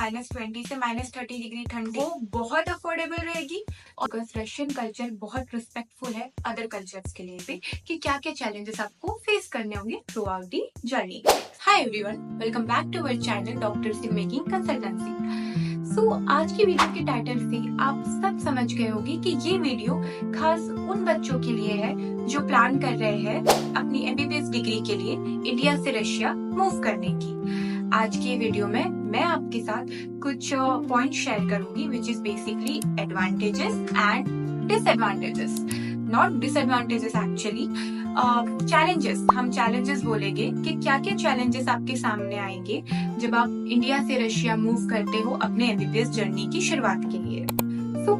-20 से -30 डिग्री ठंड वो बहुत अफोर्डेबल रहेगी। और रशियन कल्चर बहुत रिस्पेक्टफुल है अदर कल्चर्स के लिए भी कि क्या क्या चैलेंजेस आपको फेस करने होंगे throughout the journey. Hi everyone, welcome back to our channel doctors in making consultancy. आज की वीडियो के टाइटल से आप सब समझ गए होंगे कि ये वीडियो खास उन बच्चों के लिए है जो प्लान कर रहे हैं अपनी एमबीबीएस डिग्री के लिए इंडिया से रशिया मूव करने की। आज की वीडियो में मैं आपके साथ कुछ पॉइंट शेयर करूंगी which is basically advantages and disadvantages, not disadvantages actually, challenges. हम चैलेंजेस बोलेंगे कि क्या क्या चैलेंजेस आपके सामने आएंगे जब आप इंडिया से रशिया मूव करते हो अपने एमबीबीएस जर्नी की शुरुआत के लिए।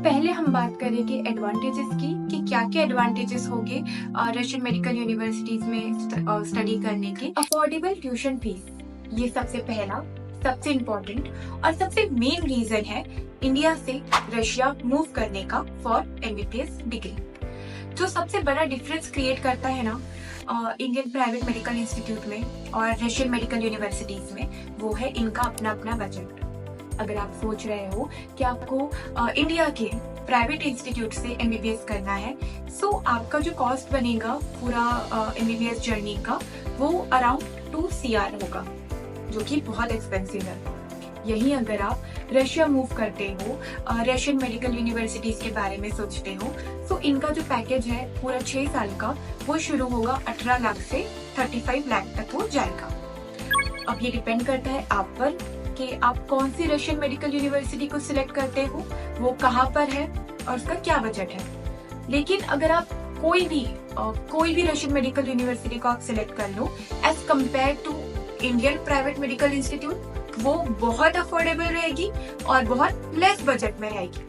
पहले हम बात करेंगे एडवांटेजेस की कि क्या क्या एडवांटेजेस होंगे रशियन मेडिकल यूनिवर्सिटीज में स्टडी करने के। अफोर्डेबल ट्यूशन फीस, ये सबसे पहला, सबसे इम्पोर्टेंट और सबसे मेन रीजन है इंडिया से रशिया मूव करने का फॉर एमबीबीएस डिग्री। जो सबसे बड़ा डिफरेंस क्रिएट करता है ना इंडियन प्राइवेट मेडिकल इंस्टीट्यूट में और रशियन मेडिकल यूनिवर्सिटीज में, वो है इनका अपना अपना बजट। अगर आप सोच रहे हो कि आपको इंडिया के प्राइवेट इंस्टीट्यूट से एमबीबीएस करना है, सो आपका जो कॉस्ट बनेगा पूरा एमबीबीएस जर्नी का वो अराउंड 2 CR होगा, जो कि बहुत एक्सपेंसिव है। यही अगर आप रशिया मूव करते हो, रशियन मेडिकल यूनिवर्सिटीज के बारे में सोचते हो, तो इनका जो पैकेज है पूरा 6 साल का वो शुरू होगा 18 लाख से 35 लाख तक हो जाएगा। अब ये डिपेंड करता है आप पर कि आप कौन सी रशियन मेडिकल यूनिवर्सिटी को सिलेक्ट करते हो, वो कहाँ पर है और उसका क्या बजट है। लेकिन अगर आप कोई भी रशियन मेडिकल यूनिवर्सिटी को आप सिलेक्ट कर लो as compare to Indian private medical institute, वो बहुत अफोर्डेबल रहेगी और बहुत लेस बजट में रहेगी।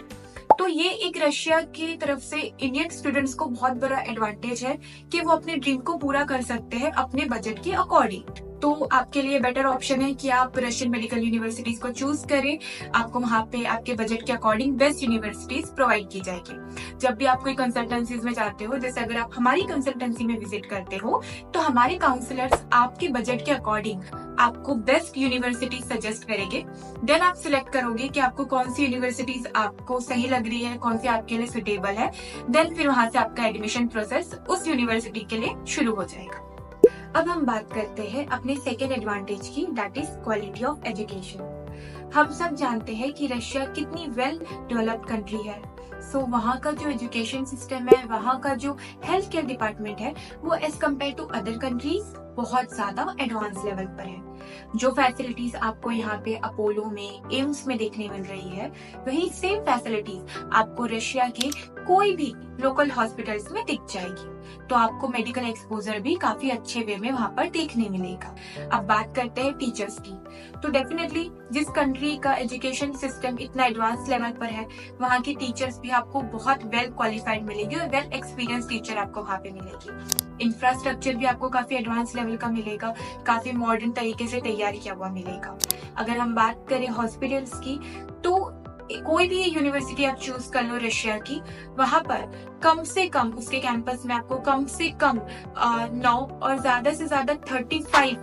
तो ये एक रशिया की तरफ से इंडियन स्टूडेंट्स को बहुत बड़ा एडवांटेज है कि वो अपने ड्रीम को पूरा कर सकते हैं अपने बजट के अकॉर्डिंग। तो आपके लिए बेटर ऑप्शन है कि आप रशियन मेडिकल यूनिवर्सिटीज को चूज करें। आपको वहाँ पे आपके बजट के अकॉर्डिंग बेस्ट यूनिवर्सिटीज प्रोवाइड की जाएगी। जब भी आप कोई कंसल्टेंसीज में जाते हो, जैसे अगर आप हमारी कंसल्टेंसी में विजिट करते हो, तो हमारे काउंसलर्स आपके बजट के अकॉर्डिंग आपको बेस्ट यूनिवर्सिटी सजेस्ट करेंगे। देन आप सिलेक्ट करोगे कि आपको कौन सी यूनिवर्सिटीज आपको सही लग रही है, कौन सी आपके लिए सुटेबल है। देन फिर वहां से आपका एडमिशन प्रोसेस उस यूनिवर्सिटी के लिए शुरू हो जाएगा। अब हम बात करते हैं अपने सेकेंड एडवांटेज की, that is quality of education. हम सब जानते हैं कि रशिया कितनी वेल डेवलप्ड कंट्री है। वहाँ का जो एजुकेशन सिस्टम है, वहाँ का जो हेल्थ केयर डिपार्टमेंट है, वो as compare to other countries बहुत ज्यादा एडवांस लेवल पर है। जो फैसिलिटीज आपको यहाँ पे अपोलो में, एम्स में देखने मिल रही है, वही सेम फैसिलिटीज आपको रशिया के कोई भी लोकल हॉस्पिटल्स में दिख जाएगी। तो आपको मेडिकल एक्सपोजर भी काफी अच्छे वे में वहाँ पर देखने मिलेगा। अब बात करते हैं टीचर्स की, तो डेफिनेटली जिस कंट्री का एजुकेशन सिस्टम इतना एडवांस लेवल पर है, वहाँ की टीचर्स भी आपको बहुत वेल क्वालिफाइड मिलेगी और वेल एक्सपीरियंस टीचर आपको वहाँ पे मिलेगी। इंफ्रास्ट्रक्चर भी आपको काफी एडवांस लेवल का मिलेगा, काफी मॉडर्न तरीके से तैयार किया हुआ मिलेगा। अगर हम बात करें हॉस्पिटल्स की, तो कोई भी यूनिवर्सिटी आप चूज कर लो रशिया की, वहां पर कम से कम उसके कैंपस में आपको कम से कम 9 और ज्यादा से ज्यादा 35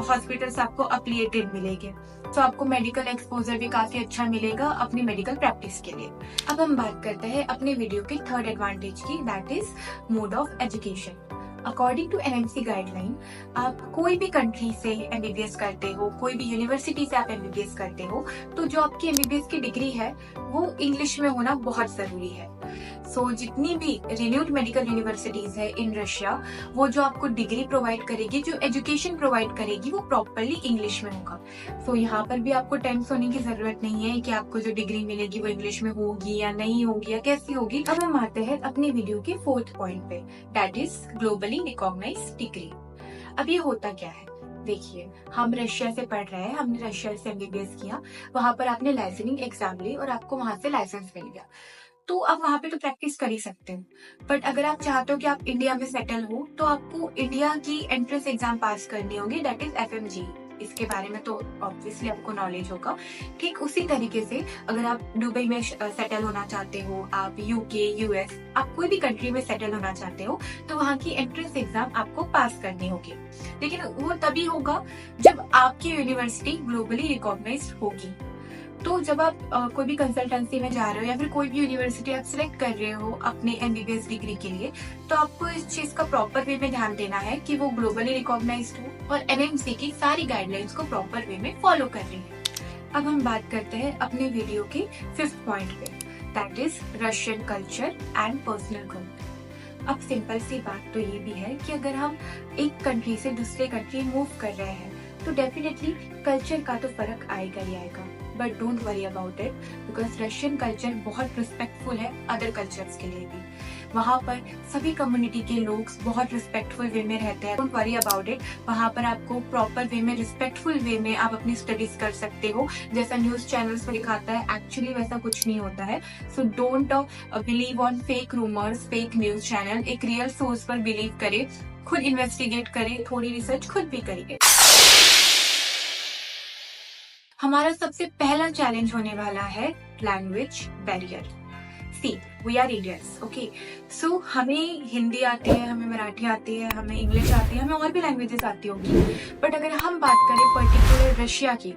हॉस्पिटल्स आपको अफिलिएटेड मिलेंगे। तो आपको मेडिकल एक्सपोजर भी काफी अच्छा मिलेगा अपनी मेडिकल प्रैक्टिस के लिए। अब हम बात करते हैं अपने वीडियो के थर्ड एडवांटेज की, that is mode of education. According to NMC guideline, आप कोई भी कंट्री से एमबीबीएस करते हो, कोई भी यूनिवर्सिटी से आप एमबीबीएस करते हो, तो जो आपकी एमबीबीएस की डिग्री है वो इंग्लिश में होना बहुत जरूरी है। जितनी भी रिन्यूड मेडिकल यूनिवर्सिटीज है इन रशिया, वो जो आपको डिग्री प्रोवाइड करेगी, जो एजुकेशन प्रोवाइड करेगी, वो प्रॉपरली इंग्लिश में होगा। यहाँ पर भी आपको टेंस होने की जरूरत नहीं है कि आपको जो डिग्री मिलेगी वो इंग्लिश में होगी या नहीं होगी या कैसी होगी। अब हम आते हैं अपने वीडियो के फोर्थ पॉइंट पे, that is globally recognised degree. अब ये होता क्या है, देखिए, हम रशिया से पढ़ रहे हैं, हमने रशिया से एमबीबीएस किया, वहां पर आपने लाइसेंसिंग एग्जाम ली और आपको वहां से लाइसेंस मिल गया, तो आप वहां पे तो प्रैक्टिस कर ही सकते हो। बट अगर आप चाहते हो कि आप इंडिया में सेटल हो, तो आपको इंडिया की एंट्रेंस एग्जाम पास करनी होगी, दैट इज FMG। इसके बारे में तो ऑब्वियसली आपको नॉलेज होगा। ठीक उसी तरीके से अगर आप दुबई में सेटल होना चाहते हो, आप UK, US, आप कोई भी कंट्री में सेटल होना चाहते हो, तो वहाँ की एंट्रेंस एग्जाम आपको पास करनी होगी। लेकिन वो तभी होगा जब आपकी यूनिवर्सिटी ग्लोबली रिकॉग्नाइज्ड होगी। तो जब आप कोई भी कंसल्टेंसी में जा रहे हो या फिर कोई भी यूनिवर्सिटी आप सिलेक्ट कर रहे हो अपने एमबीबीएस डिग्री के लिए, तो आपको इस चीज का प्रॉपर वे में ध्यान देना है कि वो ग्लोबली रिकॉग्नाइज्ड हो और एनएमसी की सारी गाइडलाइंस को प्रॉपर वे में फॉलो कर रही है। अब हम बात करते हैं अपने वीडियो के 5th पॉइंट पे, that is Russian culture and personal growth. अब सिंपल सी बात तो ये भी है कि अगर हम एक कंट्री से दूसरे कंट्री मूव कर रहे हैं तो डेफिनेटली कल्चर का तो फर्क आएगा ही आएगा, but don't worry about it because Russian culture बहुत रिस्पेक्टफुल है अदर कल्चर्स के लिए भी। वहाँ पर सभी कम्युनिटी के लोग बहुत रिस्पेक्टफुल वे में रहते हैं। डोंट वरी अबाउट इट, वहाँ पर आपको प्रॉपर वे में रिस्पेक्टफुल वे में आप अपनी स्टडीज कर सकते हो। जैसा न्यूज चैनल्स पर दिखाता है एक्चुअली वैसा कुछ नहीं होता है। So don't believe on fake rumours, fake news channel. एक रियल सोर्स पर बिलीव करे, खुद इन्वेस्टिगेट करे, थोड़ी रिसर्च खुद भी करिए। हमारा सबसे पहला चैलेंज होने वाला है language barrier. See we are Indians, okay, so हमें हिंदी आती है, हमें मराठी आती है, हमें इंग्लिश आती है, हमें और भी लैंग्वेजेस आती होगी, बट अगर हम बात करें पर्टिकुलर रशिया की,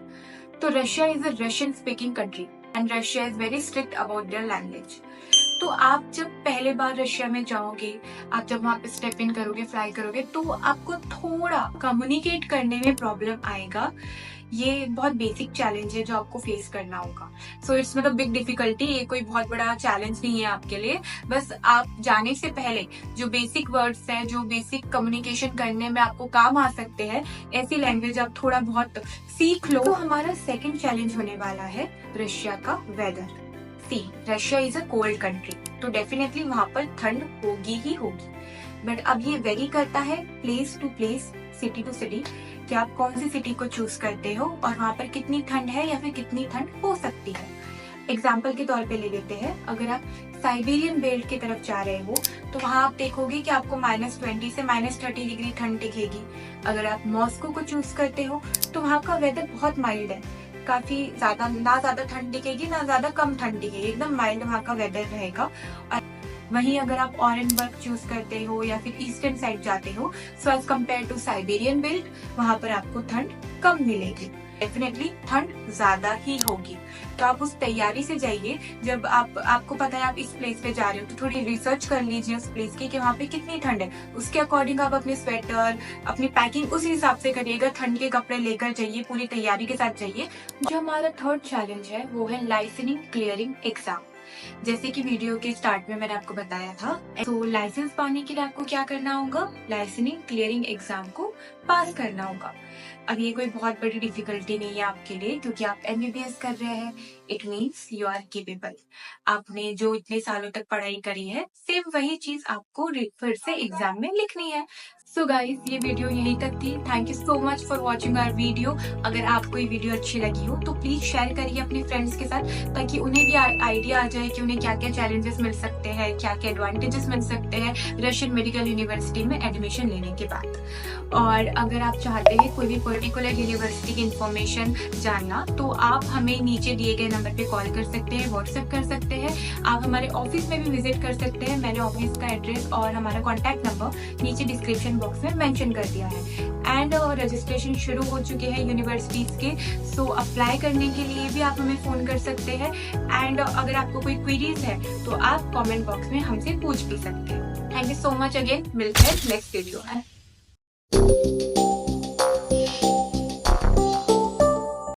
तो Russia is a Russian speaking country and Russia is very strict about their language. तो आप जब पहले बार रशिया में जाओगे, आप जब वहाँ पे स्टेप इन करोगे, फ्लाई करोगे, तो आपको थोड़ा कम्युनिकेट करने में प्रॉब्लम आएगा। ये बहुत बेसिक चैलेंज है जो आपको फेस करना होगा। So it's not a big difficulty, ये कोई बहुत बड़ा चैलेंज नहीं है आपके लिए। बस आप जाने से पहले जो बेसिक वर्ड्स हैं, जो बेसिक कम्युनिकेशन करने में आपको काम आ सकते हैं, ऐसी लैंग्वेज आप थोड़ा बहुत सीख लो। तो हमारा सेकंड चैलेंज होने वाला है रशिया का weather. See Russia is a cold country, तो डेफिनेटली वहां पर ठंड होगी ही होगी, बट अब ये वेरी करता है place to place, city to city, कि आप कौन सी सिटी को चूज करते हो और वहां पर कितनी ठंड है या फिर कितनी ठंड हो सकती है। एग्जाम्पल के तौर पे ले लेते हैं, अगर आप साइबेरियन बेल्ट की तरफ जा रहे हो तो वहां आप देखोगे कि आपको -20 से -30 डिग्री ठंड दिखेगी। अगर आप मॉस्को को चूज करते हो तो वहां का वेदर बहुत माइल्ड है, काफी ज्यादा ना ज्यादा ठंड दिखेगी ना ज्यादा कम ठंड दिखेगी, एकदम माइल्ड वहाँ का वेदर रहेगा। वहीं अगर आप ऑरेनबर्ग चूज करते हो या फिर ईस्टर्न साइड जाते हो, so as compare to Siberian belt, वहां पर आपको ठंड कम मिलेगी, डेफिनेटली ठंड ज्यादा ही होगी। तो आप उस तैयारी से जाइए, जब आपको पता है आप इस प्लेस पे जा रहे हो तो थोड़ी रिसर्च कर लीजिए उस प्लेस की कि वहाँ पे कितनी ठंड है, उसके अकॉर्डिंग आप अपने स्वेटर, अपनी पैकिंग उसी हिसाब से करिएगा, ठंड के कपड़े लेकर जाइए, पूरी तैयारी के साथ जाइए। जो हमारा थर्ड चैलेंज है वो है लाइसेंसिंग क्लियरिंग एग्जाम। जैसे कि वीडियो के स्टार्ट में मैंने आपको बताया था, तो लाइसेंस पाने के लिए आपको क्या करना होगा, लाइसेंसिंग क्लियरिंग एग्जाम को पास करना होगा। अब ये कोई बहुत बड़ी डिफिकल्टी नहीं है आपके लिए, क्योंकि आप एमबीबीएस कर रहे हैं, it means you are capable. आपने जो इतने सालों तक पढ़ाई करी है, सेम वही चीज आपको फिर से एग्जाम में लिखनी है। सो गाइज, ये वीडियो यहीं तक थी। Thank you so much for watching our video. अगर आपको ये वीडियो अच्छी लगी हो तो प्लीज शेयर करिए अपने फ्रेंड्स के साथ, ताकि उन्हें भी आइडिया आ जाए कि उन्हें क्या क्या चैलेंजेस मिल सकते हैं, क्या क्या एडवांटेजेस मिल सकते हैं रशियन मेडिकल यूनिवर्सिटी में एडमिशन लेने के बाद। और अगर आप चाहते हैं कोई भी पर्टिकुलर यूनिवर्सिटी की इन्फॉर्मेशन जानना, तो आप हमें नीचे दिए गए नंबर पे कॉल कर सकते हैं, व्हाट्सएप कर सकते हैं, आप हमारे ऑफिस में भी विजिट कर सकते हैं। मैंने ऑफिस का एड्रेस और हमारा कॉन्टैक्ट नंबर नीचे डिस्क्रिप्शन बॉक्स में मेंशन कर दिया है। एंड रजिस्ट्रेशन शुरू हो चुके हैं यूनिवर्सिटीज के, सो अप्लाई करने के लिए भी आप हमें फोन कर सकते हैं। एंड अगर आपको कोई क्वेरीज है तो आप कमेंट बॉक्स में हमसे पूछ भी सकते हैं। Thank you so much again, मिलते हैं नेक्स्ट वीडियो में।